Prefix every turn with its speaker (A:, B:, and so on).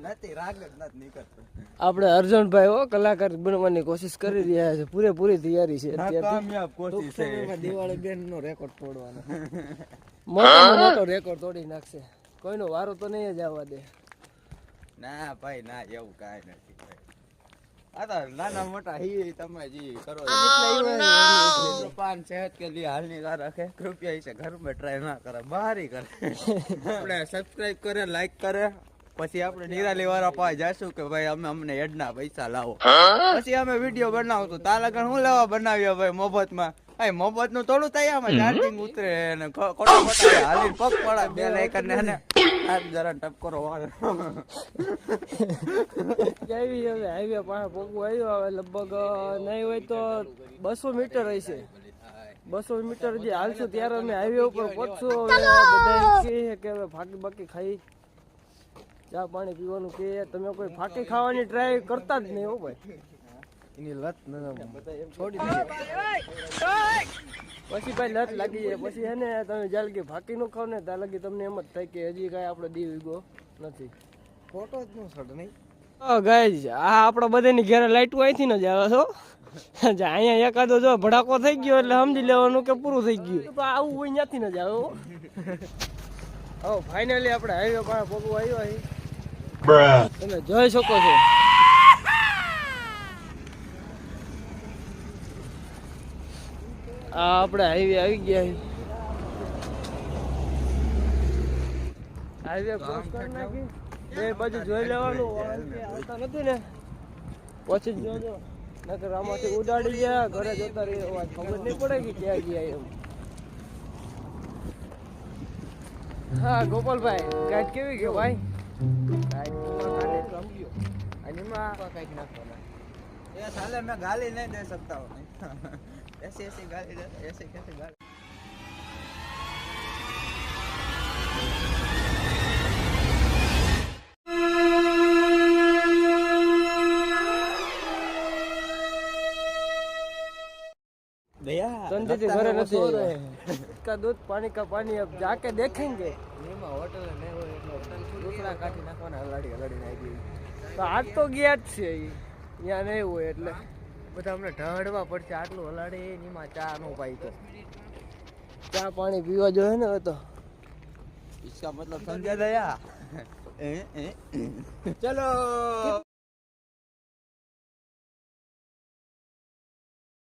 A: નથી રાગ જ નથી નીકળતો.
B: આપણે અર્જુનભાઈ હો કલાકાર બનવાની કોશિશ કરી રહ્યા છે, પૂરેપૂરી તૈયારી છે
A: કામયાબ કોશિશ છે.
B: દિવાળી બેન નો રેકોર્ડ તોડવાનો મોટો રેકોર્ડ તોડી નાખશે. કોઈનો વારો તો નહીં જ આવવા દે.
A: ના ભાઈ ના, એવું કાંઈ નથી ભાઈ. આ તો નાના મોટા હી તમે જી કરો પાન સેહત કે લીએ હાનિકારક है, कृपया इसे घर में ट्राई ना करे, બહાર ही કરે. આપણે સબસ્ક્રાઇબ કરે, લાઈક કરે, પછી આપણે નિરાલી વાળા પાસે જાશું કે ભાઈ અમને એડના પૈસા લાવો. પછી અમે વિડીયો બનાવશું. તાર લગન હું લેવા બનાવ્યો ભાઈ મફતમાં? મફત નું થોડું થાય, આમાં ચાર્જિંગ ઉતરે ને ખોટા ખોટા હાલી પગ પડા બે લાઈકન ને હાથ જરા ટપકોરો વાળો.
B: કેવી હવે હાઈવે પાસે પોગવું આવ્યો. હવે લગભગ નહીં હોય તો 200 મીટર હશે. 200 મીટર જે હાલશું ત્યારે અમે હાઈવે ઉપર પહોંચશું. હવે બધા કહે કે હવે ફાકી બાકી ખાઈ ચા પાણી પીવાનું કે તમે કોઈ ફાકી ખાવાની ટ્રાય કરતા જ નહીં હો ભાઈ. એની લત છોડી દીધી. પછી ભાઈ લત લાગી જાય પછી એને તમે જ્યાં લગી ફાકી નું ખાવ ને ત્યાં લગી તમને એમ જ થાય કે હજી કાંઈ આપણે દી વિગો નથી. ફોટો જ ન છોડ નહીં. ગાઈઝ આ આપણા બધાની ઘરે લાઈટું અહીંથી ન જ આવે છો. અહીંયા એકાદો જો ભડાકો થઈ ગયો એટલે સમજી લેવાનું કે પૂરું થઈ ગયું. તો આવું હોય ત્યાંથી ન જ આવે. હવે ફાઇનલી આપણે હાઈવે પાસે પગવું આવ્યો. તમે જોઈ શકો છો આ આપણે હાઈવે આવી ગયા. હાઈવે ક્રોસ કરી નાખી. બે બાજુ જોઈ લેવાનું આવતા નથી ને પછી જ જોજો, નકર આમાંથી ઉડાડી ગયા ઘરે જતા રહી ખબર નહીં પડે કે ક્યાં ગયા એમ. હા ગોપાલભાઈ ગાઈડ કેવી ગયો ભાઈ?
A: ये साले मैं गाली नहीं दे सकता हूँ. ऐसी ऐसी गाली दे, ऐसी कैसी गाली. भैया
B: संजय जी घरे नहीं रहे. इसका दूध पानी का पानी अब जाके देखेंगे.
A: होटल नहीं हो दूसरा काटी नाखवाना હલાડી હલાડી નાખી.
B: તો આજ તો ગયા જ છે ત્યાં નહીં હોય એટલે બધા અમને ઢળવા પડશે. આટલું હલાડે એમાં ચા નો પાઈ તો ચા પાણી પીવા જોઈએ ને હવે તો.
A: इसका मतलब समझा दया. चलो